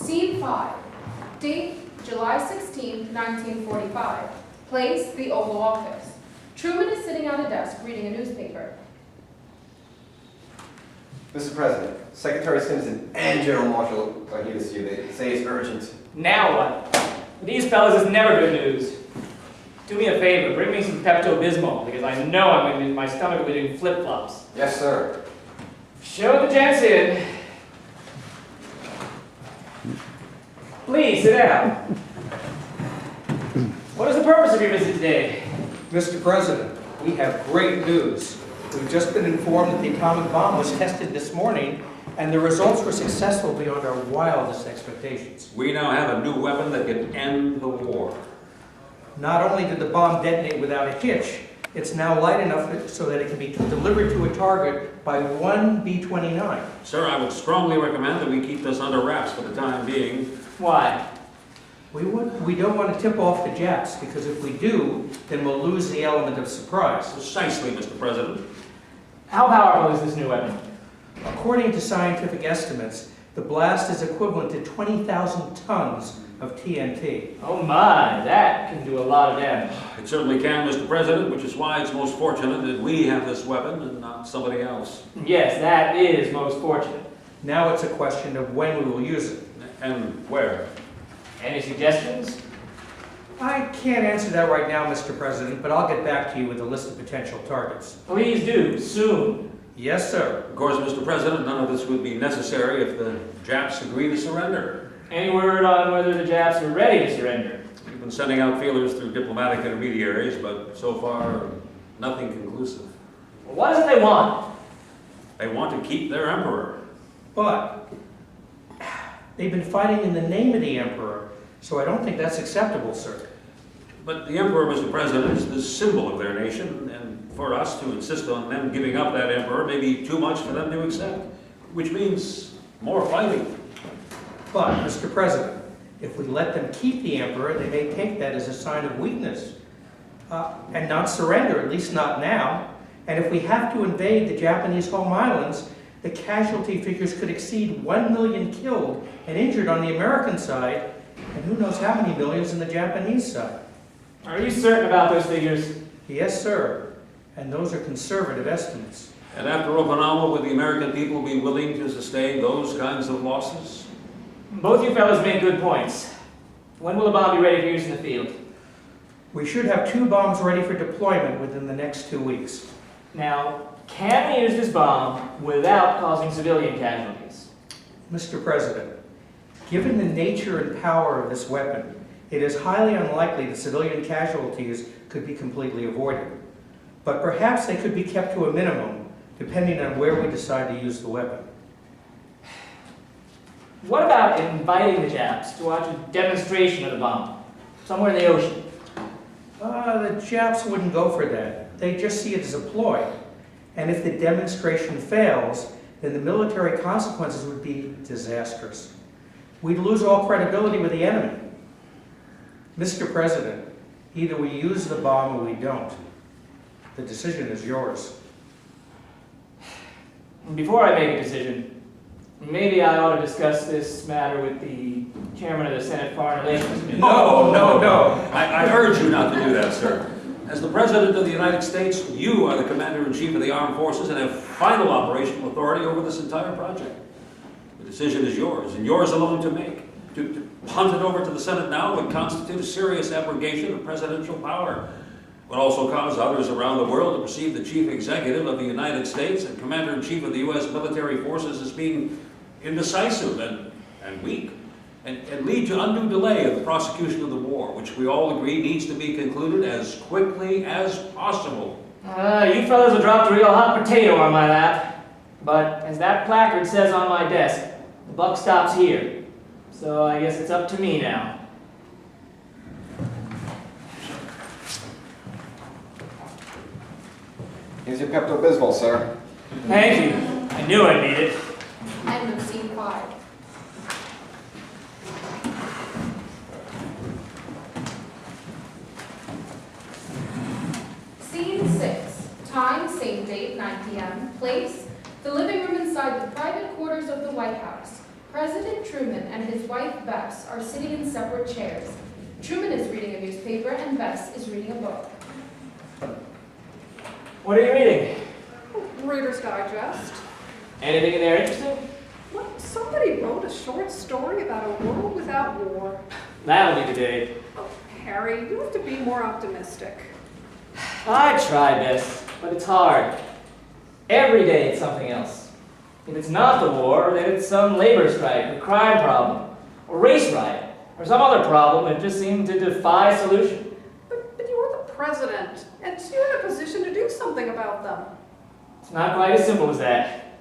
Scene 5. Date, July 16, 1945. Place, the Oval Office. Truman is sitting at a desk reading a newspaper. Mr. President, Secretary Simpson and General Marshall are here to see you. They say it's urgent. Now what? These fellas is never good news. Do me a favor, bring me some Pepto-Bismol, because I know my stomach will be doing flip-flops. Yes, sir. Show the gents in. Please, sit down. What is the purpose of your visit today? Mr. President, we have great news. We've just been informed that the atomic bomb was tested this morning, and the results were successful beyond our wildest expectations. We now have a new weapon that can end the war. Not only did the bomb detonate without a hitch, it's now light enough so that it can be delivered to a target by one B-29. Sir, I would strongly recommend that we keep this under wraps for the time being. Why? We don't want to tip off the Japs, because if we do, then we'll lose the element of surprise. Precisely, Mr. President. How powerful is this new weapon? According to scientific estimates, the blast is equivalent to 20,000 tons of TNT. Oh my, that can do a lot of damage. It certainly can, Mr. President, which is why it's most fortunate that we have this weapon and not somebody else. Yes, that is most fortunate. Now it's a question of when we will use it. And where? Any suggestions? I can't answer that right now, Mr. President, but I'll get back to you with a list of potential targets. Please do, soon. Yes, sir. Of course, Mr. President, none of this would be necessary if the Japs agree to surrender. Any word on whether the Japs are ready to surrender? We've been sending out feelers through diplomatic intermediaries, but so far, nothing conclusive. What is it they want? They want to keep their emperor. But they've been fighting in the name of the Emperor, so I don't think that's acceptable, sir. But the emperor, Mr. President, is the symbol of their nation, and for us to insist on them giving up that emperor may be too much for them to accept, which means more fighting. But, Mr. President, if we let them keep the Emperor, they may take that as a sign of weakness and not surrender, at least not now. And if we have to invade the Japanese home islands, the casualty figures could exceed 1 million killed and injured on the American side, and who knows how many millions on the Japanese side. Are you certain about those figures? Yes, sir. And those are conservative estimates. And after Okinawa, would the American people be willing to sustain those kinds of losses? Both you fellows make good points. When will the bomb be ready for use in the field? We should have 2 bombs ready for deployment within the next 2 weeks. Now, can we use this bomb without causing civilian casualties? Mr. President, given the nature and power of this weapon, it is highly unlikely that civilian casualties could be completely avoided. But perhaps they could be kept to a minimum, depending on where we decide to use the weapon. What about inviting the Japs to watch a demonstration of the bomb, somewhere in the ocean? The Japs wouldn't go for that. They just see it as a ploy. And if the demonstration fails, then the military consequences would be disastrous. We'd lose all credibility with the enemy. Mr. President, either we use the bomb or we don't. The decision is yours. Before I make a decision, maybe I ought to discuss this matter with the chairman of the Senate Foreign Relations Committee. No. I urge you not to do that, sir. As the President of the United States, you are the Commander-in-Chief of the Armed Forces and have final operational authority over this entire project. The decision is yours, and yours alone to make. To punt it over to the Senate now would constitute a serious abrogation of presidential power. It would also cause others around the world to perceive the Chief Executive of the United States and Commander-in-Chief of the U.S. military forces as being indecisive and weak, and lead to undue delay in the prosecution of the war, which we all agree needs to be concluded as quickly as possible. You fellows have dropped a real hot potato on my lap. But as that placard says on my desk, the buck stops here. So I guess it's up to me now. Here's your Pepto-Bismol, sir. Thank you. I knew I'd need it. End of Scene 5. Scene 6. Time, same date, 9 p.m. Place, the living room inside the private quarters of the White House. President Truman and his wife Bess are sitting in separate chairs. Truman is reading a newspaper and Bess is reading a book. What are you reading? Reader's Digest. Anything in there interesting? What? Somebody wrote a short story about a world without war. That'll be the day. Oh, Harry, you have to be more optimistic. I try, Bess, but it's hard. Every day it's something else. If it's not the war, then it's some labor strike, or crime problem, or race riot, or some other problem that just seems to defy solution. But you're the president, and you're in a position to do something about them. It's not quite as simple as that.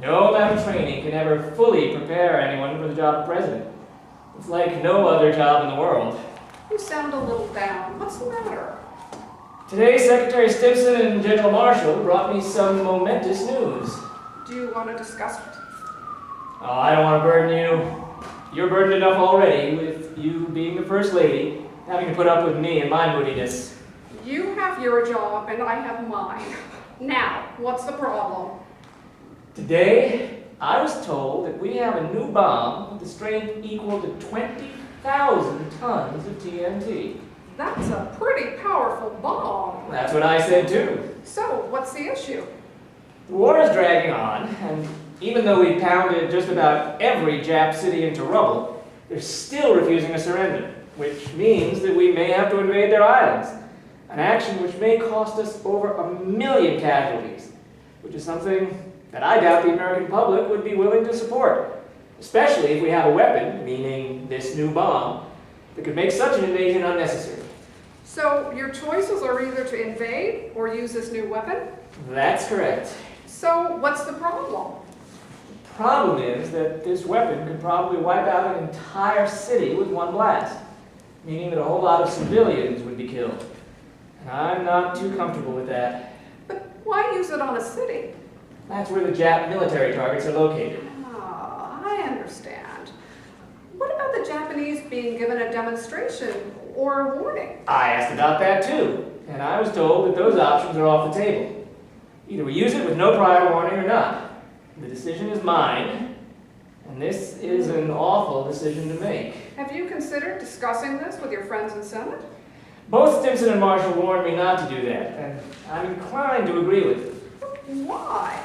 No amount of training can ever fully prepare anyone for the job of president. It's like no other job in the world. You sound a little down. What's the matter? Today, Secretary Stimson and General Marshall brought me some momentous news. Do you want to discuss it? Oh, I don't want to burden you. You're burdened enough already with you being the First Lady, having to put up with me and my moodiness. You have your job, and I have mine. Now, what's the problem? Today, I was told that we have a new bomb with a strength equal to 20,000 tons of TNT. That's a pretty powerful bomb. That's what I said too. So, what's the issue? The war is dragging on, and even though we pounded just about every Jap city into rubble, they're still refusing to surrender, which means that we may have to invade their islands, an action which may cost us over 1 million casualties, which is something that I doubt the American public would be willing to support, especially if we have a weapon, meaning this new bomb, that could make such an invasion unnecessary. So, your choices are either to invade or use this new weapon? That's correct. So, what's the problem? The problem is that this weapon could probably wipe out an entire city with one blast, meaning that a whole lot of civilians would be killed. And I'm not too comfortable with that. But why use it on a city? That's where the Jap military targets are located. Ah, I understand. What about the Japanese being given a demonstration or a warning? I asked about that too, and I was told that those options are off the table. Either we use it with no prior warning or not. The decision is mine, and this is an awful decision to make. Have you considered discussing this with your friends in Senate? Both Stimson and Marshall warned me not to do that, and I'm inclined to agree with them. Why?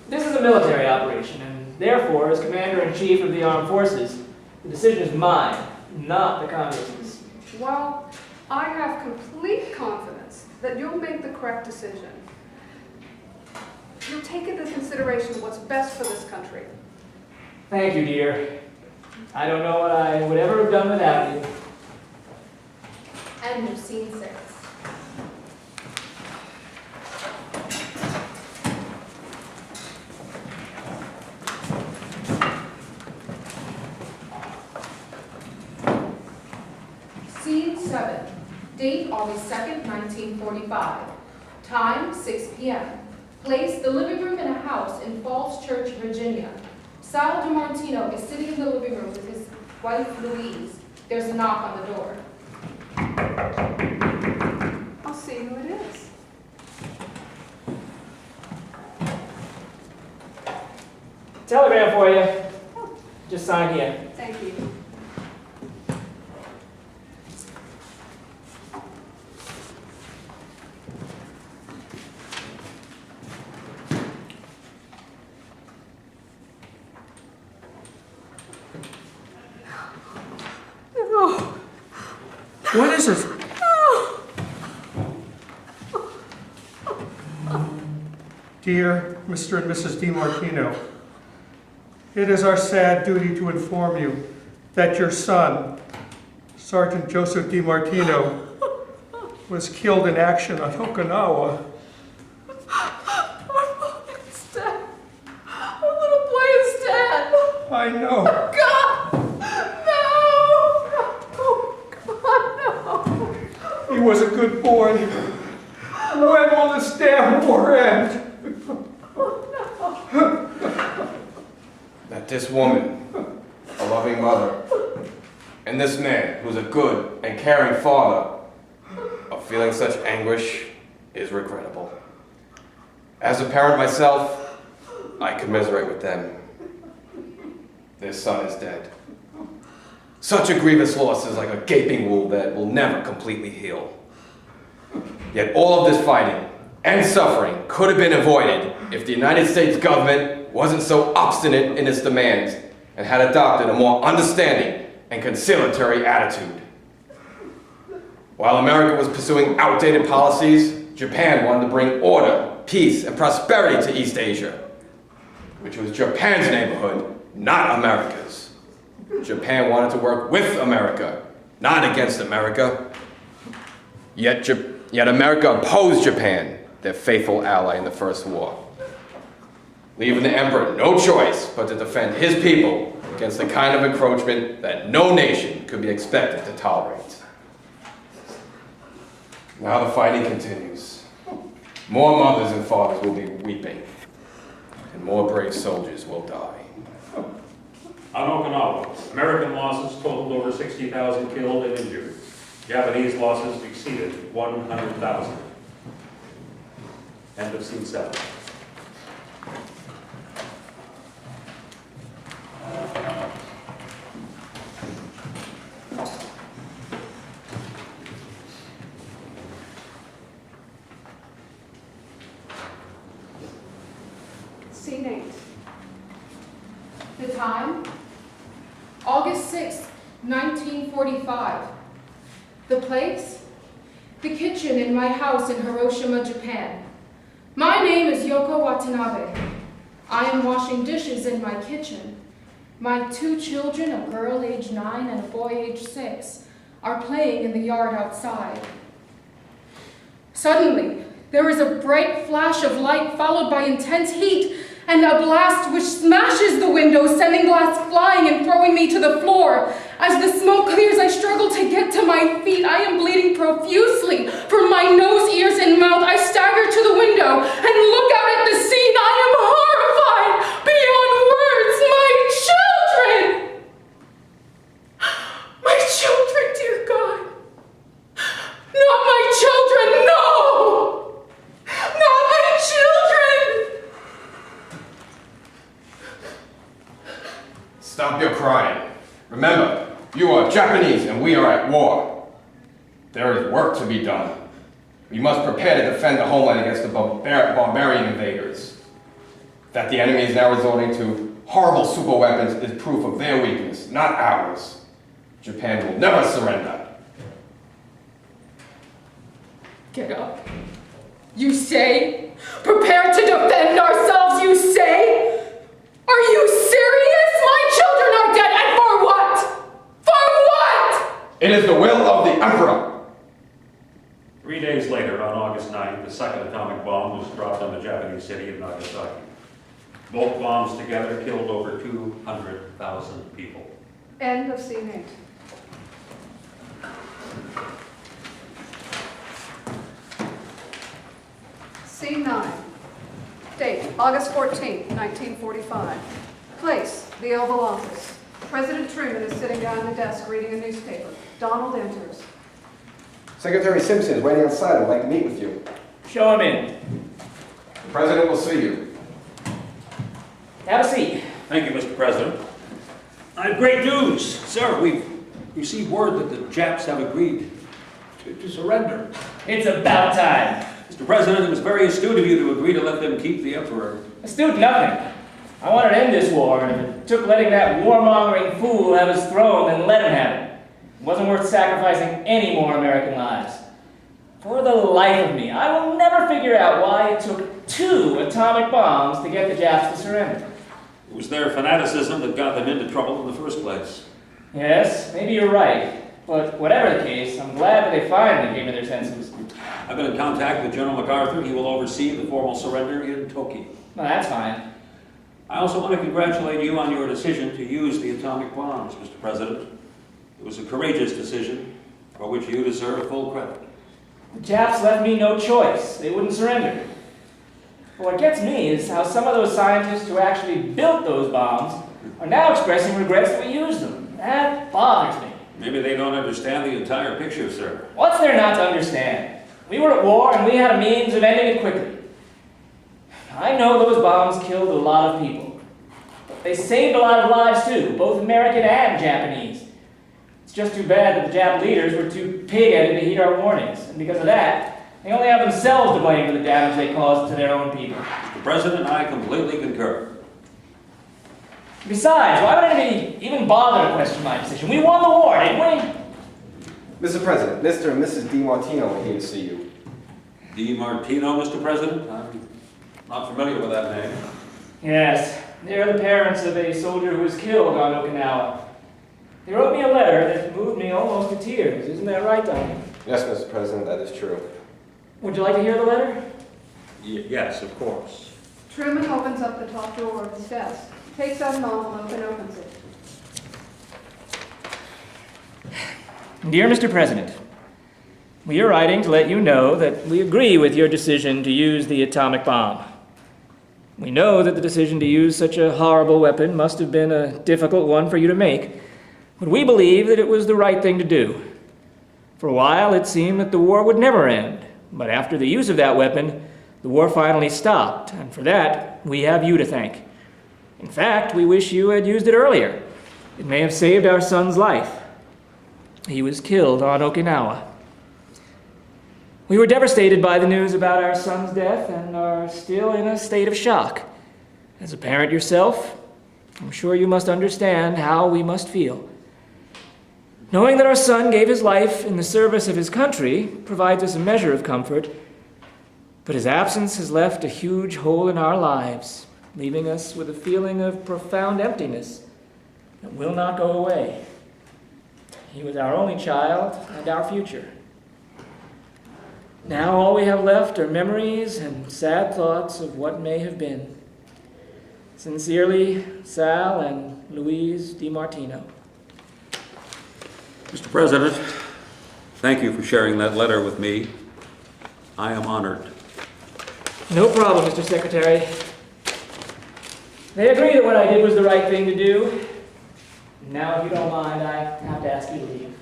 This is a military operation, and therefore, as Commander-in-Chief of the Armed Forces, the decision is mine, not the Congress's. Well, I have complete confidence that you'll make the correct decision. You'll take into consideration what's best for this country. Thank you, dear. I don't know what I would ever have done without you. End of scene 6. Scene 7. Date August 2nd, 1945. Time 6 p.m. Place the living room in a house in Falls Church, Virginia. Sal DiMartino is sitting in the living room with his wife Louise. There's a knock on the door. I'll see who it is. Telegram for you. Just sign here. Thank you. What is it? Dear Mr. and Mrs. DiMartino, it is our sad duty to inform you that your son, Sergeant Joseph DiMartino, was killed in action on Okinawa. It's dead. Our little boy is dead. I know. God! No! God, no! He was a good boy. When will this damn war end? That this woman, a loving mother, and this man, who's a good and caring father, of feeling such anguish is regrettable. As a parent myself, I commiserate with them. their son is dead. Such a grievous loss is like a gaping wound that will never completely heal. Yet all of this fighting and suffering could have been avoided if the United States government wasn't so obstinate in its demands and had adopted a more understanding and conciliatory attitude. While America was pursuing outdated policies, Japan wanted to bring order, peace, and prosperity to East Asia, which was Japan's neighborhood, not America's. Japan wanted to work with America, not against America. Yet America opposed Japan, their faithful ally in the First War, leaving the emperor no choice but to defend his people against the kind of encroachment that no nation could be expected to tolerate. Now the fighting continues. More mothers and fathers will be weeping, and more brave soldiers will die. On Okinawa, American losses totaled over 60,000 killed and injured. Japanese losses exceeded 100,000. End of scene 7. Scene 8. The time? August 6th, 1945. The place? The kitchen in my house in Hiroshima, Japan. My name is Yoko Watanabe. I am washing dishes in my kitchen. My 2 children, a girl age 9 and a boy age 6, are playing in the yard outside. Suddenly, there is a bright flash of light followed by intense heat and a blast which smashes the window, sending glass flying and throwing me to the floor. As the smoke clears, I struggle to get to my feet. I am bleeding profusely from my nose, ears, and mouth. I stagger to the window and look out at the scene. I am horrified beyond words. My children! My children, dear God. Not my children, no! Not my children! Stop your crying. Remember, you are Japanese and we are at war. There is work to be done. We must prepare to defend the homeland against the barbarian invaders. That the enemy is now resorting to horrible superweapons is proof of their weakness, not ours. Japan will never surrender. Get up. You say? Prepare to defend ourselves, you say? Are you serious? My children are dead, and for what? For what? It is the will of the Emperor. 3 days later, on August 9th, the second atomic bomb was dropped on the Japanese city of Nagasaki. Both bombs together killed over 200,000 people. End of scene 8. Scene 9. Date, August 14th, 1945. Place, the Oval Office. President Truman is sitting down at a desk reading a newspaper. Donald enters. Secretary Simpson is waiting outside. I'd like to meet with you. Show him in. The President will see you. Have a seat. Thank you, Mr. President. I have great news. Sir, we've received word that the Japs have agreed to surrender. It's about time. Mr. President, it was very astute of you to agree to let them keep the Emperor. Astute nothing. I wanted to end this war, and if it took letting that warmongering fool have his throne, then let him have it. It wasn't worth sacrificing any more American lives. For the life of me, I will never figure out why it took 2 atomic bombs to get the Japs to surrender. It was their fanaticism that got them into trouble in the first place. Yes, maybe you're right. But whatever the case, I'm glad that they finally came to their senses. I've been in contact with General MacArthur. He will oversee the formal surrender in Tokyo. Well, that's fine. I also want to congratulate you on your decision to use the atomic bombs, Mr. President. It was a courageous decision for which you deserve full credit. The Japs left me no choice. They wouldn't surrender. But what gets me is how some of those scientists who actually built those bombs are now expressing regrets that we used them. That bothers me. Maybe they don't understand the entire picture, sir. What's there not to understand? We were at war and we had a means of ending it quickly. I know those bombs killed a lot of people. But They saved a lot of lives too, both American and Japanese. It's just too bad that the Jap leaders were too pig-headed to heed our warnings, and because of that, they only have themselves to blame for the damage they caused to their own people. The President and I completely concur. Besides, why would anybody even bother to question my decision? We won the war, didn't we? Mr. President, Mr. and Mrs. DiMartino are here to see you. DiMartino, Mr. President? I'm not familiar with that name. Yes, they're the parents of a soldier who was killed on Okinawa. They wrote me a letter that moved me almost to tears. Isn't that right, Donnie? Yes, Mr. President, that is true. Would you like to hear the letter? Yes, of course. Truman opens up the top drawer of his desk, takes out an envelope and opens it. Dear Mr. President, we are writing to let you know that we agree with your decision to use the atomic bomb. We know that the decision to use such a horrible weapon must have been a difficult one for you to make, but we believe that it was the right thing to do. For a while, it seemed that the war would never end, but after the use of that weapon, the war finally stopped, and for that, we have you to thank. In fact, we wish you had used it earlier. It may have saved our son's life. He was killed on Okinawa. We were devastated by the news about our son's death and are still in a state of shock. As a parent yourself, I'm sure you must understand how we must feel. Knowing that our son gave his life in the service of his country provides us a measure of comfort, but his absence has left a huge hole in our lives, leaving us with a feeling of profound emptiness that will not go away. He was our only child and our future. Now all we have left are memories and sad thoughts of what may have been. Sincerely, Sal and Louise DiMartino. Mr. President, thank you for sharing that letter with me. I am honored. No problem, Mr. Secretary. They agree that what I did was the right thing to do. Now, if you don't mind, I have to ask you to leave.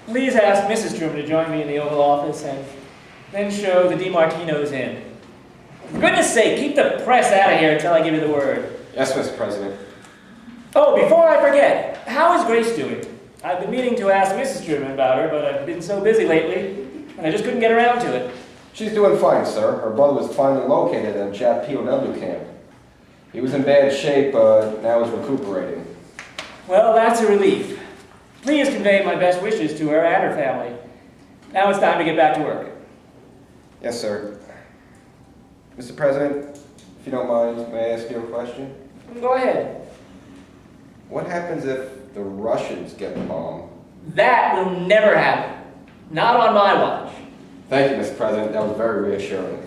Please ask Mrs. Truman to join me in the Oval Office and then show the DiMartinos in. For goodness sake, keep the press out of here until I give you the word. Yes, Mr. President. Oh, before I forget, how is Grace doing? I've been meaning to ask Mrs. Truman about her, but I've been so busy lately, and I just couldn't get around to it. She's doing fine, sir. Her brother was finally located at a Jap POW camp. He was in bad shape, but now he's recuperating. Well, that's a relief. Please convey my best wishes to her and her family. Now it's time to get back to work. Yes, sir. Mr. President, if you don't mind, may I ask you a question? Go ahead. What happens if the Russians get the bomb? That will never happen. Not on my watch. Thank you, Mr. President. That was very reassuring.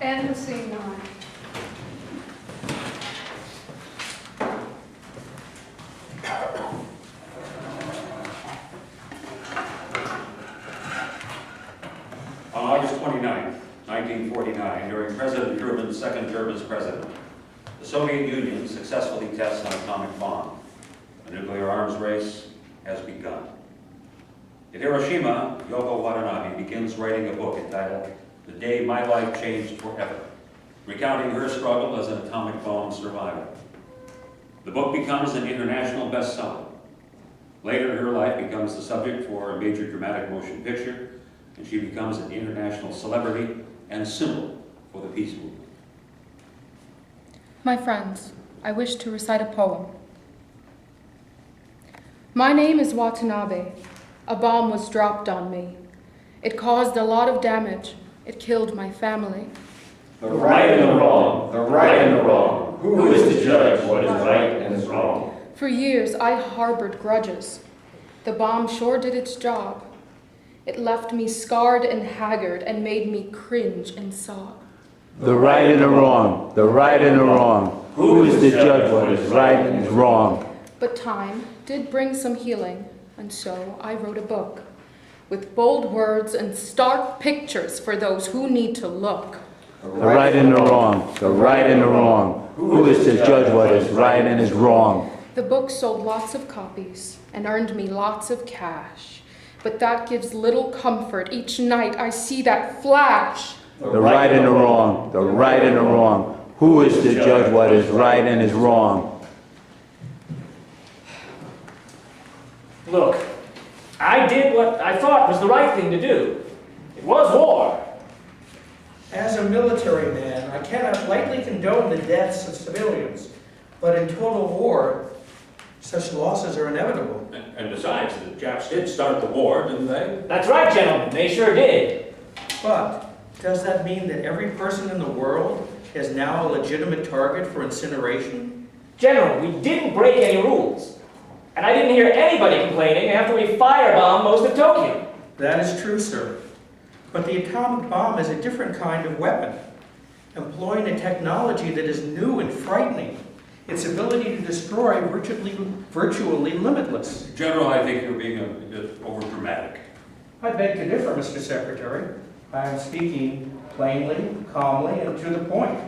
End of scene 9. On August 29, 1949, during President Truman's second term as president, the Soviet Union successfully tests an atomic bomb. A nuclear arms race has begun. In Hiroshima, Yoko Watanabe begins writing a book entitled The Day My Life Changed Forever, recounting her struggle as an atomic bomb survivor. The book becomes an international bestseller. Later, her life becomes the subject for a major dramatic motion picture, and she becomes an international celebrity and symbol for the peace movement. My friends, I wish to recite a poem. My name is Watanabe. A bomb was dropped on me. It caused a lot of damage. It killed my family. The right and the wrong, the right and the wrong. Who is to judge what is right and is wrong? For years, I harbored grudges. The bomb sure did its job. It left me scarred and haggard and made me cringe and sob. The right and the wrong, the right and the wrong. Who is to judge what is right and is wrong? But time did bring some healing, and so I wrote a book with bold words and stark pictures for those who need to look. The right and the wrong, the right and the wrong. Who is to judge what is right and is wrong? The book sold lots of copies and earned me lots of cash, but that gives little comfort each night I see that flash. The right and the wrong. The right and the wrong. Who is to judge what is right and is wrong? Look, I did what I thought was the right thing to do. It was war. As a military man, I cannot lightly condone the deaths of civilians, but in total war, such losses are inevitable. And besides, the Japs did start the war, didn't they? That's right, gentlemen, they sure did. But does that mean that every person in the world is now a legitimate target for incineration? General, we didn't break any rules. And I didn't hear anybody complaining after we firebombed most of Tokyo. That is true, sir. But the atomic bomb is a different kind of weapon, employing a technology that is new and frightening. Its ability to destroy virtually limitless. General, I think you're being a bit overdramatic. I beg to differ, Mr. Secretary. I am speaking plainly, calmly, and to the point.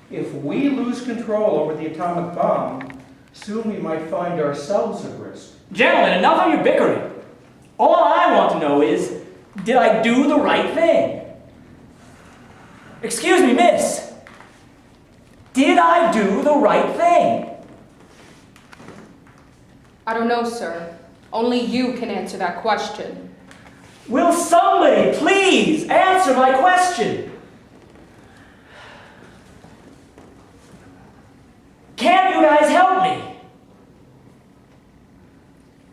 If we lose control over the atomic bomb, soon we might find ourselves at risk. Gentlemen, enough of your bickering. All I want to know is, did I do the right thing? Excuse me, miss. Did I do the right thing? I don't know, sir. Only you can answer that question. Will somebody please answer my question? Can't you guys help me?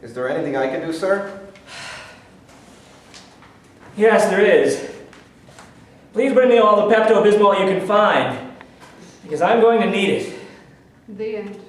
Is there anything I can do, sir? Yes, there is. Please bring me all the Pepto-Bismol you can find, because I'm going to need it. The end.